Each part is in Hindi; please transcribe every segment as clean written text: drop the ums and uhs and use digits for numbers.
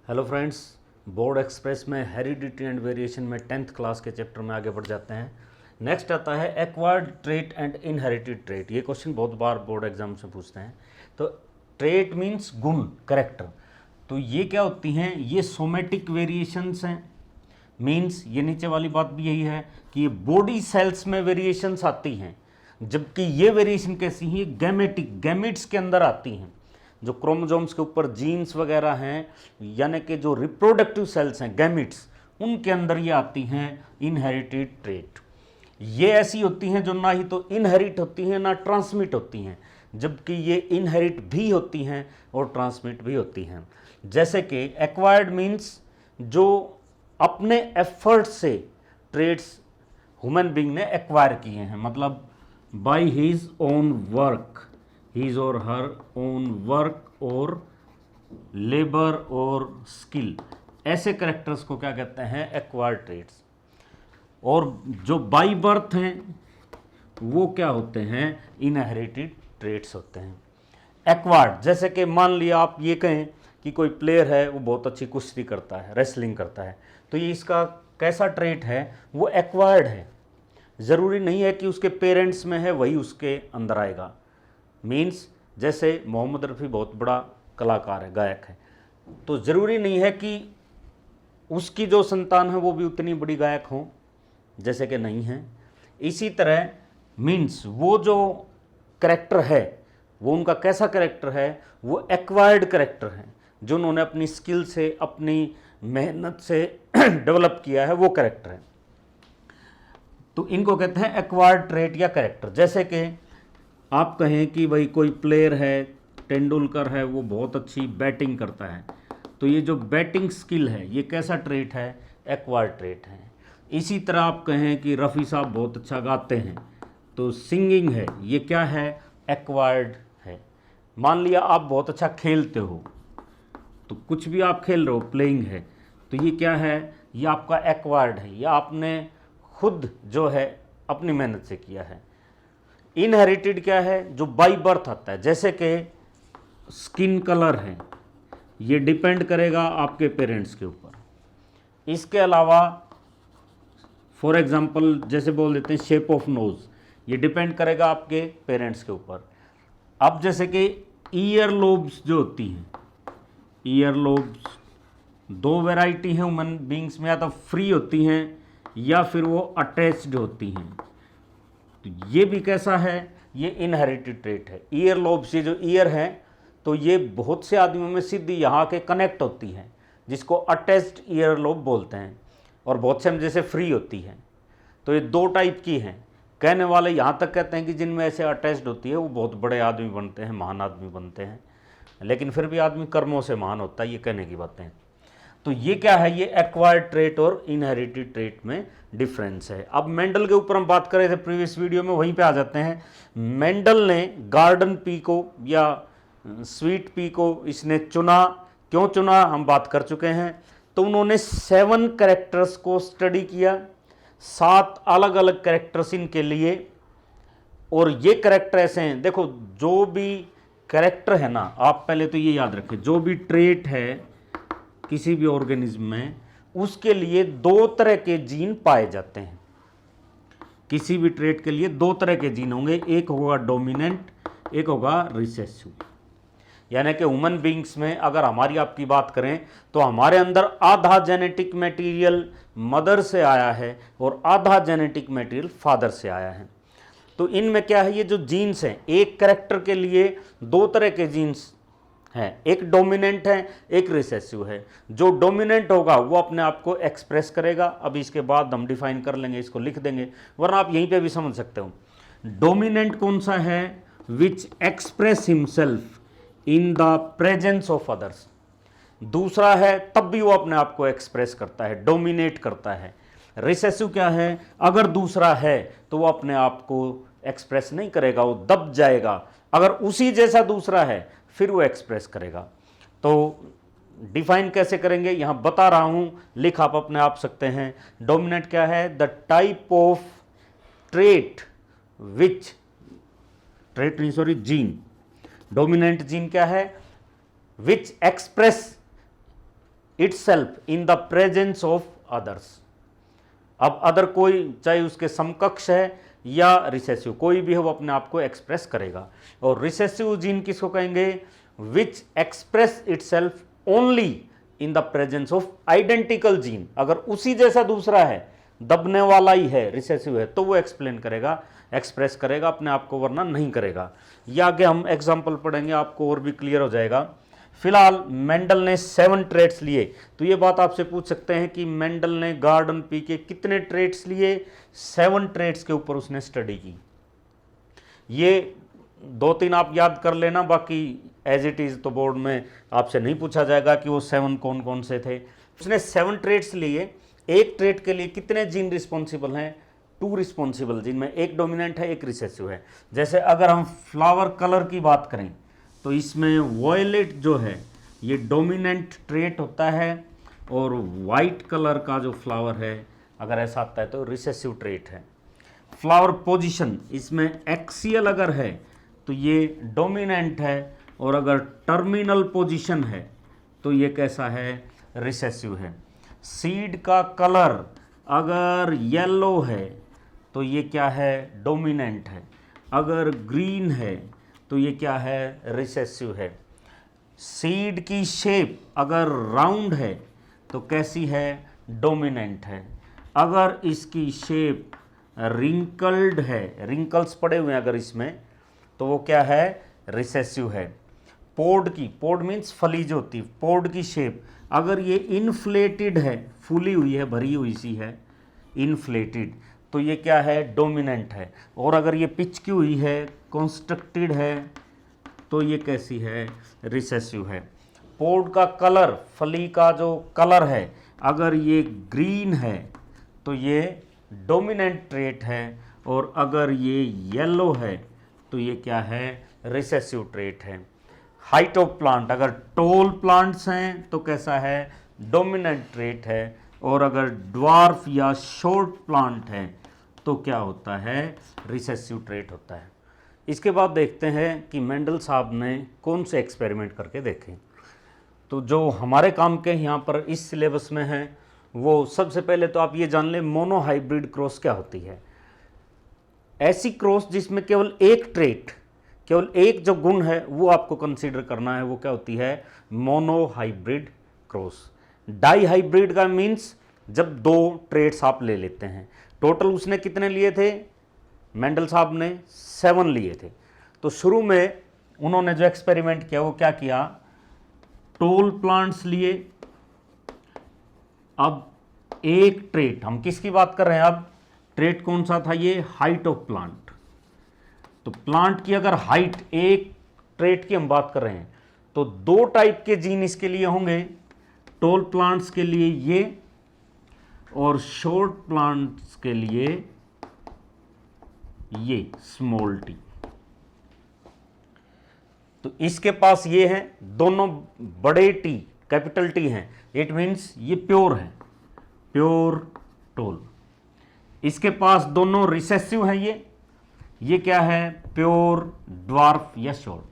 हेलो फ्रेंड्स, बोर्ड एक्सप्रेस में हेरिडिटी एंड वेरिएशन में 10th क्लास के चैप्टर में आगे बढ़ जाते हैं। नेक्स्ट आता है acquired trait and inherited trait. ये क्वेश्चन बहुत बार बोर्ड एग्जाम से पूछते हैं। तो ट्रेट मीन्स गुण, करेक्टर। तो ये क्या होती हैं? ये सोमेटिक वेरिएशंस हैं। मीन्स ये नीचे वाली बात भी यही है कि ये बॉडी सेल्स में वेरिएशंस आती हैं, जबकि ये वेरिएशन कैसी हैं? गैमेटिक, गैमिट्स के अंदर आती हैं। जो क्रोमोसोम्स के ऊपर जीन्स वगैरह हैं, यानी कि जो रिप्रोडक्टिव सेल्स हैं गैमिट्स, उनके अंदर ये आती हैं इनहेरिटेड ट्रेट। ये ऐसी होती हैं जो ना ही तो इनहेरिट होती हैं ना ट्रांसमिट होती हैं, जबकि ये इनहेरिट भी होती हैं और ट्रांसमिट भी होती हैं। जैसे कि एक्वायर्ड मीन्स जो अपने एफर्ट से ट्रेड्स ह्यूमन बीइंग ने एक्वायर किए हैं, मतलब by his own work, his और हर ओन वर्क और लेबर और स्किल, ऐसे करेक्टर्स को क्या कहते हैं? Acquired traits. और जो बाय बर्थ हैं वो क्या होते हैं? इनहेरिटेड ट्रेड्स होते हैं। एक्वायर्ड, जैसे कि मान लिया आप ये कहें कि कोई प्लेयर है, वो बहुत अच्छी कुश्ती करता है, रेसलिंग करता है, तो ये इसका कैसा ट्रेट है? वो एक्वायर्ड है। ज़रूरी नहीं है कि उसके पेरेंट्स में है वही उसके अंदर आएगा। मीन्स जैसे मोहम्मद रफ़ी बहुत बड़ा कलाकार है, गायक है, तो ज़रूरी नहीं है कि उसकी जो संतान है वो भी उतनी बड़ी गायक हो, जैसे कि नहीं है। इसी तरह मीन्स वो जो करेक्टर है वो उनका कैसा करेक्टर है? वो एक्वायर्ड करेक्टर है, जो उन्होंने अपनी स्किल से, अपनी मेहनत से डेवलप किया है, वो करेक्टर है। तो इनको कहते हैं एक्वायर्ड ट्रेट या करेक्टर। जैसे कि आप कहें कि भाई कोई प्लेयर है, तेंदुलकर है, वो बहुत अच्छी बैटिंग करता है, तो ये जो बैटिंग स्किल है ये कैसा ट्रेट है? एक्वायर्ड ट्रेट है। इसी तरह आप कहें कि रफ़ी साहब बहुत अच्छा गाते हैं, तो सिंगिंग है, ये क्या है? एक्वायर्ड है। मान लिया आप बहुत अच्छा खेलते हो, तो कुछ भी आप खेल रहे हो, प्लेइंग है, तो ये क्या है? ये आपका एक्वायर्ड है, ये आपने खुद जो है अपनी मेहनत से किया है। इनहेरिटेड क्या है? जो बाय बर्थ आता है। जैसे कि स्किन कलर है, ये डिपेंड करेगा आपके पेरेंट्स के ऊपर। इसके अलावा फॉर एग्जांपल जैसे बोल देते हैं शेप ऑफ नोज़, ये डिपेंड करेगा आपके पेरेंट्स के ऊपर। अब जैसे कि ईयर लोब्स जो होती हैं, ईयर लोब्स दो वैरायटी हैं ह्यूमन बींग्स में, या तो फ्री होती हैं या फिर वो अटैच्ड होती हैं। तो ये भी कैसा है? ये इनहेरिटेड ट्रेट है। ईयर लोब्स, ये जो ईयर है, तो ये बहुत से आदमियों में सीधी यहाँ के कनेक्ट होती है, जिसको अटैच्ड ईयर लोब बोलते हैं, और बहुत से में जैसे फ्री होती है। तो ये दो टाइप की हैं। कहने वाले यहाँ तक कहते हैं कि जिनमें ऐसे अटैच्ड होती है वो बहुत बड़े आदमी बनते हैं, महान आदमी बनते हैं, लेकिन फिर भी आदमी कर्मों से महान होता है, ये कहने की बातें। तो ये क्या है? ये एक्वायर्ड ट्रेट और इनहेरिटेड ट्रेट में डिफरेंस है। अब मेंडल के ऊपर हम बात कर रहे थे प्रीवियस वीडियो में, वहीं पे आ जाते हैं। मेंडल ने गार्डन पी को या स्वीट पी को इसने चुना, क्यों चुना हम बात कर चुके हैं। तो उन्होंने 7 कैरेक्टर्स को स्टडी किया, 7 अलग अलग कैरेक्टर्स इनके लिए। और ये कैरेक्टर ऐसे हैं, देखो जो भी कैरेक्टर है ना, आप पहले तो ये याद रखें, जो भी ट्रेट है किसी भी ऑर्गेनिज्म में, उसके लिए 2 तरह के जीन पाए जाते हैं। किसी भी ट्रेट के लिए 2 तरह के जीन होंगे, एक होगा डोमिनेंट, एक होगा रिसेसिव। यानी कि ह्यूमन बींग्स में अगर हमारी आपकी बात करें तो हमारे अंदर आधा जेनेटिक मटेरियल मदर से आया है और आधा जेनेटिक मटेरियल फादर से आया है। तो इनमें क्या है? ये जो जीन्स हैं, एक कैरेक्टर के लिए 2 तरह के जीन्स हैं, एक डोमिनेंट है, एक रिसेसिव है। जो डोमिनेंट होगा वो अपने आप को एक्सप्रेस करेगा। अब इसके बाद हम डिफाइन कर लेंगे, इसको लिख देंगे, वरना आप यहीं पे भी समझ सकते हो। डोमिनेंट कौन सा है? Which express himself in the presence of others. दूसरा है तब भी वो अपने आप को एक्सप्रेस करता है, डोमिनेट करता है। रिसेसिव क्या है? अगर दूसरा है तो वो अपने आप को एक्सप्रेस नहीं करेगा, वो दब जाएगा। अगर उसी जैसा दूसरा है फिर वो एक्सप्रेस करेगा। तो डिफाइन कैसे करेंगे यहां बता रहा हूं, लिख आप अपने आप सकते हैं। डोमिनेंट क्या है? The type of trait which, trait नहीं सॉरी, जीन। डोमिनेंट जीन क्या है? Which express itself in the presence of others. अब अदर कोई, चाहे उसके समकक्ष है या रिसेसिव, कोई भी हो, वो अपने आप को एक्सप्रेस करेगा। और रिसेसिव जीन किसको कहेंगे? Which express itself only in the presence of identical gene. अगर उसी जैसा दूसरा है, दबने वाला ही है, रिसेसिव है, तो वो एक्सप्लेन करेगा, एक्सप्रेस करेगा अपने आप को, वरना नहीं करेगा। ये आगे हम एग्जाम्पल पढ़ेंगे, आपको और भी क्लियर हो जाएगा। फिलहाल मेंडल ने 7 ट्रेट्स लिए, तो ये बात आपसे पूछ सकते हैं कि मेंडल ने गार्डन पी के कितने ट्रेट्स लिए? 7 ट्रेट्स के ऊपर उसने स्टडी की। ये 2-3 आप याद कर लेना, बाकी एज इट इज तो बोर्ड में आपसे नहीं पूछा जाएगा कि वो 7 कौन कौन से थे। उसने 7 ट्रेट्स लिए। एक ट्रेट के लिए कितने जीन रिस्पॉन्सिबल हैं? 2 रिस्पॉन्सिबल जीन में, एक डोमिनेंट है, एक रिसेसिव है। जैसे अगर हम फ्लावर कलर की बात करें तो इसमें वॉयलेट जो है ये डोमिनेंट ट्रेट होता है, और वाइट कलर का जो फ्लावर है अगर ऐसा आता है तो रिसेसिव ट्रेट है। फ्लावर पोजीशन इसमें एक्सियल अगर है तो ये डोमिनेंट है, और अगर टर्मिनल पोजीशन है तो ये कैसा है? रिसेसिव है। सीड का कलर अगर येलो है तो ये क्या है? डोमिनेंट है। अगर ग्रीन है तो ये क्या है? रिसेसिव है। सीड की शेप अगर राउंड है तो कैसी है? डोमिनेंट है। अगर इसकी शेप रिंकल्ड है, रिंकल्स पड़े हुए हैं अगर इसमें, तो वो क्या है? रिसेसिव है। पोड की, पोड मीन्स फली जो होती है, पोड की शेप अगर ये इन्फ्लेटेड है, फूली हुई है, भरी हुई सी है, इन्फ्लेटेड, तो ये क्या है? डोमिनेंट है। और अगर ये पिचकी हुई है, कॉन्स्ट्रक्टेड है, तो ये कैसी है? रिसेसिव है। पोड का कलर, फली का जो कलर है, अगर ये ग्रीन है तो ये डोमिनेंट ट्रेट है, और अगर ये येलो है तो ये क्या है? रिसेसिव ट्रेट है। हाइट ऑफ प्लांट, अगर टॉल प्लांट्स हैं तो कैसा है? डोमिनेंट ट्रेट है, और अगर ड्वार्फ या शॉर्ट प्लांट है तो क्या होता है? रिसेसिव ट्रेट होता है। इसके बाद देखते हैं कि मेंडल साहब ने कौन से एक्सपेरिमेंट करके देखे। तो जो हमारे काम के यहाँ पर इस सिलेबस में है, वो सबसे पहले तो आप ये जान लें मोनोहाइब्रिड क्रॉस क्या होती है। ऐसी क्रॉस जिसमें केवल एक ट्रेट, केवल एक जो गुण है वो आपको कंसीडर करना है, वो क्या होती है? Monohybrid cross. डाई हाइब्रिड का मीन्स जब 2 ट्रेट्स आप ले लेते हैं। टोटल उसने कितने लिए थे? मेंडल साहब ने 7 लिए थे। तो शुरू में उन्होंने जो एक्सपेरिमेंट किया वो क्या किया? टॉल प्लांट्स लिए। अब एक ट्रेट, हम किसकी बात कर रहे हैं अब? ट्रेट कौन सा था ये? Height of plant. तो प्लांट की अगर हाइट, एक ट्रेट की हम बात कर रहे हैं, तो 2 टाइप के जीन इसके लिए होंगे। टॉल प्लांट्स के लिए ये, और शॉर्ट प्लांट्स के लिए ये स्मॉल टी। तो इसके पास ये है, दोनों बड़े टी, कैपिटल टी हैं, इट मीन्स ये प्योर है, प्योर टोल। इसके पास दोनों रिसेसिव हैं, ये क्या है? प्योर ड्वार्फ या शॉर्ट।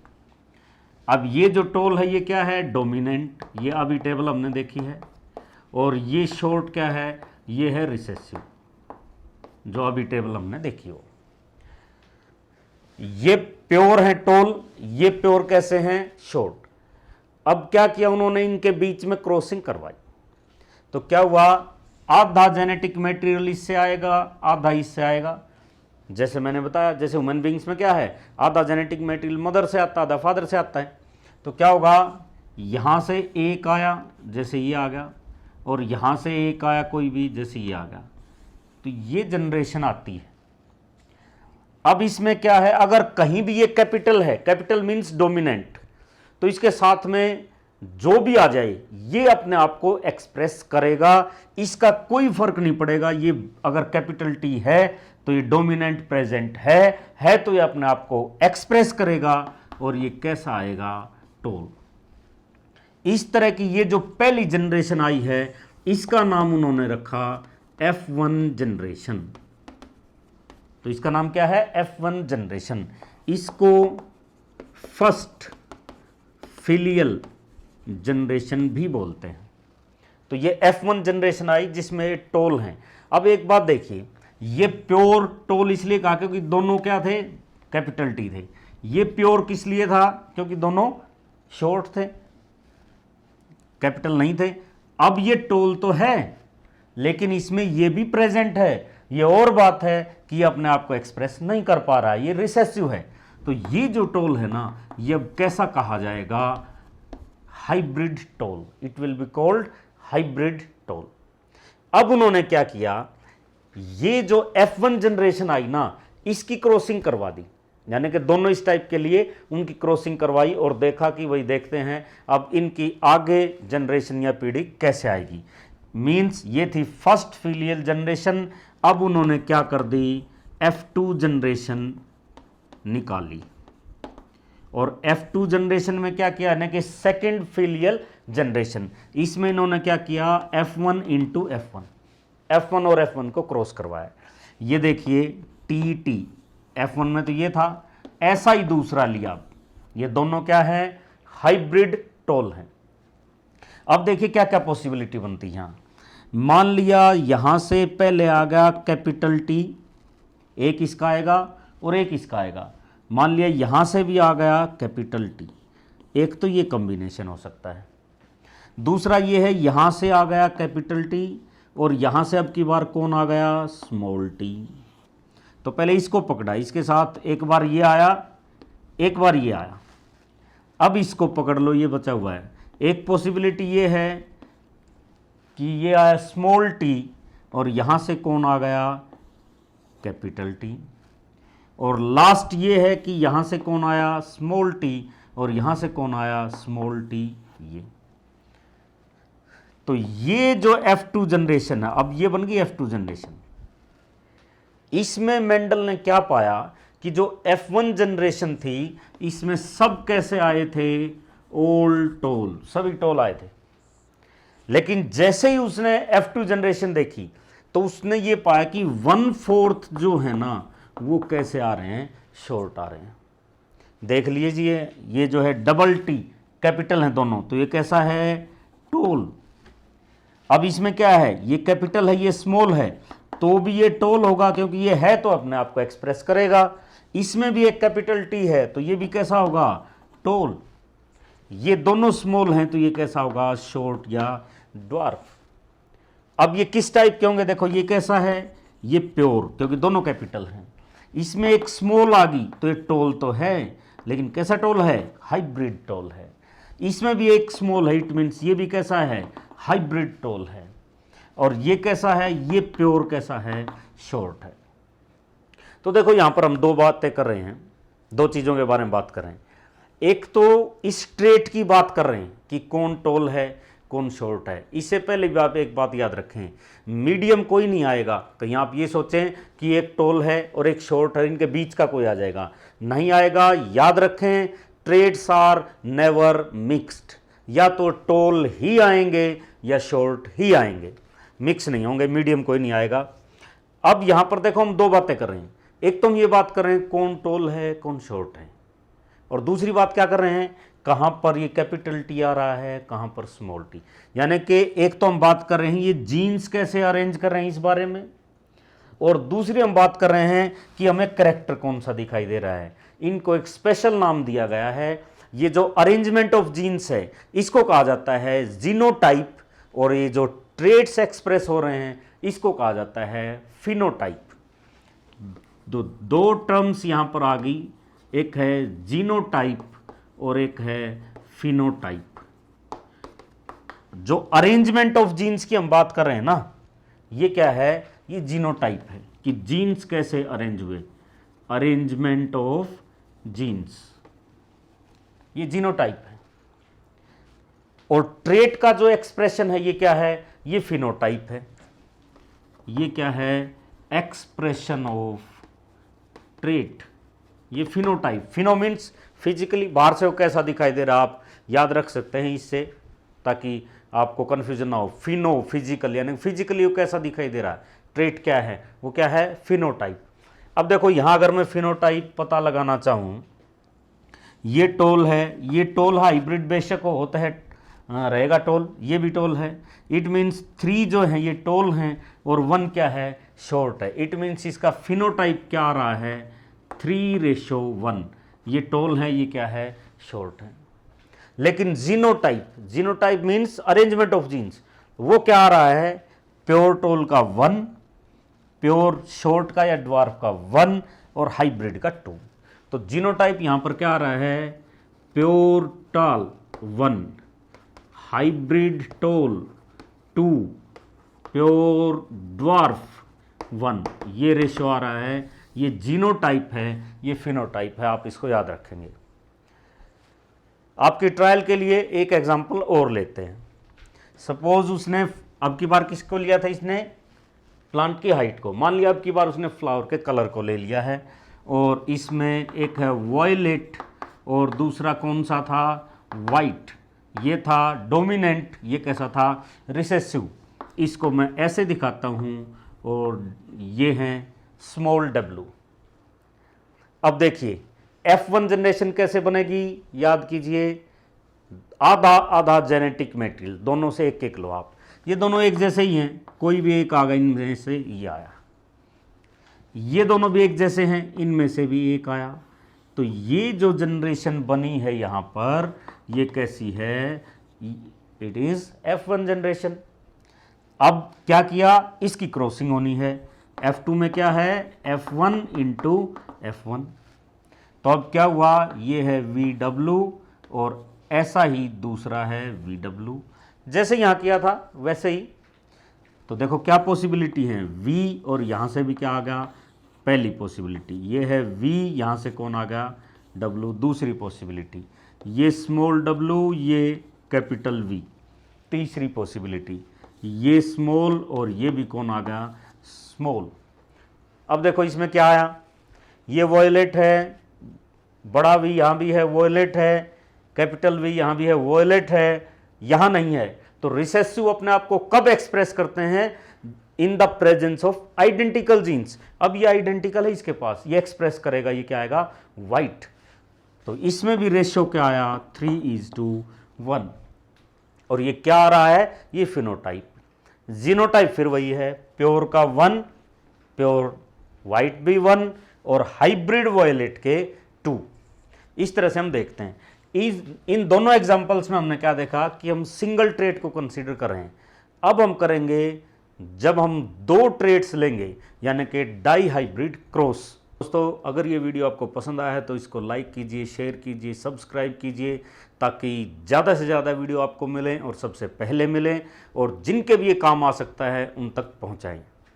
अब ये जो टोल है ये क्या है? डोमिनेंट, ये अभी टेबल हमने देखी है। और ये शॉर्ट क्या है? ये है रिसेसिव, जो अभी टेबल हमने देखी हो। ये प्योर है टोल, ये प्योर कैसे हैं? शॉर्ट। अब क्या किया उन्होंने? इनके बीच में क्रॉसिंग करवाई। तो क्या हुआ? आधा जेनेटिक मटेरियल इससे आएगा, आधा इससे आएगा। जैसे मैंने बताया, जैसे ह्यूमन बींग्स में क्या है? आधा जेनेटिक मटेरियल मदर से आता है, आधा फादर से आता है। तो क्या होगा? यहाँ से एक आया, जैसे ये आ गया, और यहाँ से एक आया कोई भी, जैसे ये आ गया, तो ये जनरेशन आती है। अब इसमें क्या है? अगर कहीं भी ये कैपिटल है, कैपिटल मीन्स डोमिनेंट, तो इसके साथ में जो भी आ जाए ये अपने आप को एक्सप्रेस करेगा, इसका कोई फर्क नहीं पड़ेगा। ये अगर कैपिटल टी है तो ये डोमिनेंट प्रेजेंट है तो ये अपने आप को एक्सप्रेस करेगा, और ये कैसा आएगा? टोल। इस तरह की ये जो पहली जनरेशन आई है, इसका नाम उन्होंने रखा F1 जनरेशन। तो इसका नाम क्या है? F1 generation. इसको फर्स्ट फिलियल जनरेशन भी बोलते हैं। तो ये F1 जनरेशन आई जिसमें टोल हैं। अब एक बात देखिए, ये प्योर टोल इसलिए कहा क्योंकि दोनों क्या थे, कैपिटल टी थे। ये प्योर किस लिए था, क्योंकि दोनों शॉर्ट थे, कैपिटल नहीं थे। अब ये टोल तो है लेकिन इसमें ये भी प्रेजेंट है, ये और बात है कि ये अपने आप को एक्सप्रेस नहीं कर पा रहा है, ये रिसेसिव है। तो ये जो टोल है ना, ये अब कैसा कहा जाएगा, hybrid toll, it will be called hybrid toll. अब उन्होंने क्या किया, ये जो F1 जनरेशन आई ना, इसकी क्रॉसिंग करवा दी, यानी कि दोनों इस टाइप के लिए उनकी क्रॉसिंग करवाई और देखा कि वही देखते हैं अब इनकी आगे जनरेशन या पीढ़ी कैसे आएगी। मींस ये थी फर्स्ट फिलियल जनरेशन। अब उन्होंने क्या कर दी, F2 जनरेशन निकाली, और F2 जनरेशन में क्या किया, यानी कि सेकेंड फिलियल जनरेशन, इसमें इन्होंने क्या किया, F1 इंटू F1 और F1 को क्रॉस करवाया। ये देखिए TT, F1 में तो ये था, ऐसा ही दूसरा लिया। ये दोनों क्या है, हाइब्रिड टोल हैं। अब देखिए क्या क्या पॉसिबिलिटी बनती है। यहाँ मान लिया यहां से पहले आ गया कैपिटल T, एक इसका आएगा और एक इसका आएगा। मान लिया यहां से भी आ गया कैपिटल T, एक तो ये कॉम्बिनेशन हो सकता है। दूसरा ये है यहां से आ गया कैपिटल T और यहां से अब की बार कौन आ गया, स्मॉल t। तो पहले इसको पकड़ा, इसके साथ एक बार ये आया, एक बार ये आया, अब इसको पकड़ लो, ये बचा हुआ है। एक पॉसिबिलिटी ये है कि ये आया स्मॉल t और यहां से कौन आ गया, कैपिटल T। और लास्ट ये है कि यहां से कौन आया, स्मॉल t, और यहां से कौन आया, स्मॉल t। ये तो ये जो F2 जनरेशन है, अब ये बन गई F2 जनरेशन। इसमें मेंडल ने क्या पाया कि जो F1 जनरेशन थी इसमें सब कैसे आए थे, ओल्ड टोल, सभी टोल आए थे। लेकिन जैसे ही उसने F2 जनरेशन देखी तो उसने ये पाया कि 1/4 जो है ना वो कैसे आ रहे हैं, शॉर्ट आ रहे हैं। देख लीजिए ये जो है डबल T, कैपिटल है दोनों, तो ये कैसा है, टोल। अब इसमें क्या है, ये कैपिटल है ये स्मॉल है, तो भी ये टोल होगा क्योंकि ये है तो अपने आप को एक्सप्रेस करेगा। इसमें भी एक कैपिटल T है तो ये भी कैसा होगा, टोल। ये दोनों स्मॉल हैं तो ये कैसा होगा, शॉर्ट या ड्वार्फ। अब ये किस टाइप के होंगे, देखो ये कैसा है, ये प्योर, क्योंकि दोनों कैपिटल हैं। इसमें एक स्मॉल आ गई तो ये टोल तो है, लेकिन कैसा टोल है, हाइब्रिड टोल है। इसमें भी एक स्मॉल है, इट मीन्स ये भी कैसा है, हाइब्रिड टोल है। और ये कैसा है, ये प्योर कैसा है, शॉर्ट है। तो देखो यहां पर हम दो बातें कर रहे हैं, दो चीजों के बारे में बात कर रहे हैं। एक तो इस ट्रेट की बात कर रहे हैं कि कौन टोल है कौन शॉर्ट है। इससे पहले भी आप एक बात याद रखें, मीडियम कोई नहीं आएगा। कहीं आप ये सोचें कि एक टोल है और एक शॉर्ट है, इनके बीच का कोई आ जाएगा, नहीं आएगा। याद रखें, ट्रेड्स आर नेवर मिक्स्ड, या तो टोल ही आएंगे या शॉर्ट ही आएंगे, मिक्स नहीं होंगे, मीडियम कोई नहीं आएगा। अब यहां पर देखो हम दो बातें कर रहे हैं, एक तो हम ये बात कर रहे हैं कौन टोल है कौन शॉर्ट है, और दूसरी बात क्या कर रहे हैं, कहां पर ये कैपिटल T आ रहा है कहां पर स्मॉल t। यानी कि एक तो हम बात कर रहे हैं ये जीन्स कैसे अरेंज कर रहे हैं इस बारे में, और दूसरी हम बात कर रहे हैं कि हमें कैरेक्टर कौन सा दिखाई दे रहा है। इनको एक स्पेशल नाम दिया गया है। ये जो अरेंजमेंट ऑफ जीन्स है इसको कहा जाता है जीनोटाइप, और ये जो ट्रेट्स एक्सप्रेस हो रहे हैं इसको कहा जाता है फिनोटाइप। दो टर्म्स यहां पर आ गई, एक है जीनोटाइप और एक है फिनोटाइप। जो अरेंजमेंट ऑफ जीन्स की हम बात कर रहे हैं ना, ये क्या है, ये जीनोटाइप है कि जीन्स कैसे अरेंज हुए, अरेंजमेंट ऑफ जीन्स, ये जीनोटाइप है। और ट्रेट का जो एक्सप्रेशन है ये क्या है, ये फिनोटाइप है। ये क्या है, एक्सप्रेशन ऑफ ट्रेट, ये फिनोटाइप। फिनो मीन्स फिजिकली, बाहर से वो कैसा दिखाई दे रहा, आप याद रख सकते हैं इससे ताकि आपको कन्फ्यूजन ना हो। फिनो फिजिकल, यानी फिजिकली वो कैसा दिखाई दे रहा है, ट्रेट क्या है, वो क्या है, फिनोटाइप। अब देखो यहां अगर मैं फिनोटाइप पता लगाना चाहूं, ये टोल है, ये टोल हाइब्रिड बेशक होता है रहेगा टोल, ये भी टोल है। इट मीन्स 3 जो है ये टोल हैं और 1 क्या है, शॉर्ट है। इट मीन्स इसका फिनोटाइप क्या आ रहा है, 3:1, ये टोल है, ये क्या है, शॉर्ट है। लेकिन genotype, genotype means arrangement of genes, वो क्या आ रहा है, प्योर टोल का 1, प्योर शॉर्ट का या ड्वार्फ का 1 और हाइब्रिड का 2। तो जीनोटाइप यहां पर क्या आ रहा है, pure tall 1, hybrid toll 2, pure dwarf 1, ये रेशियो आ रहा है। ये जीनोटाइप है, ये फिनोटाइप है, आप इसको याद रखेंगे। आपकी ट्रायल के लिए एक एग्जांपल और लेते हैं। सपोज उसने अब की बार किसको लिया था, इसने प्लांट की हाइट को। मान लिया अब की बार उसने फ्लावर के कलर को ले लिया है, और इसमें एक है वॉयलेट और दूसरा कौन सा था, वाइट। ये था डोमिनेंट, ये कैसा था, रिसेसिव। इसको मैं ऐसे दिखाता हूँ, और ये हैं स्मॉल w। अब देखिए F1 जनरेशन कैसे बनेगी, याद कीजिए, आधा आधा जेनेटिक मटेरियल, दोनों से एक एक लो आप। ये दोनों एक जैसे ही हैं, कोई भी एक आ गया इनमें से, ये आया। ये दोनों भी एक जैसे हैं, इनमें से भी एक आया। तो ये जो जनरेशन बनी है यहाँ पर, ये कैसी है, इट इज F1 जनरेशन। अब क्या किया, इसकी क्रॉसिंग होनी है। F2 में क्या है, F1 इंटू F1। तो अब क्या हुआ, ये है VW और ऐसा ही दूसरा है VW, जैसे यहाँ किया था वैसे ही। तो देखो क्या पॉसिबिलिटी है, V और यहाँ से भी क्या आ गया, पहली पॉसिबिलिटी ये है V, यहाँ से कौन आ गया, W, दूसरी पॉसिबिलिटी ये स्मॉल w, ये कैपिटल V, तीसरी पॉसिबिलिटी ये स्मॉल और ये भी कौन आ गया, स्मॉल। अब देखो इसमें क्या आया, ये वॉयलेट है, बड़ा V यहाँ भी है, वॉयलेट है, कैपिटल V यहाँ भी है, वॉयलेट है, यहाँ नहीं है। तो रिसेसिव अपने आप को कब एक्सप्रेस करते हैं, in the presence of identical genes. अब ये आइडेंटिकल है इसके पास, ये एक्सप्रेस करेगा, ये क्या आएगा, वाइट। तो इसमें भी रेशियो क्या आया, 3:1। और ये क्या आ रहा है, ये फिनोटाइप। जीनोटाइप फिर वही है, प्योर का 1, प्योर वाइट भी 1 और हाइब्रिड वॉयलेट के 2। इस तरह से हम देखते हैं। इन दोनों एग्जांपल्स में हमने क्या देखा कि हम सिंगल ट्रेट को कंसीडर कर रहे हैं। अब हम करेंगे जब हम 2 ट्रेट्स लेंगे, यानी कि डाई हाइब्रिड क्रॉस। दोस्तों अगर ये वीडियो आपको पसंद आया है तो इसको लाइक कीजिए, शेयर कीजिए, सब्सक्राइब कीजिए, ताकि ज़्यादा से ज़्यादा वीडियो आपको मिलें और सबसे पहले मिलें, और जिनके भी ये काम आ सकता है उन तक पहुँचाएँ।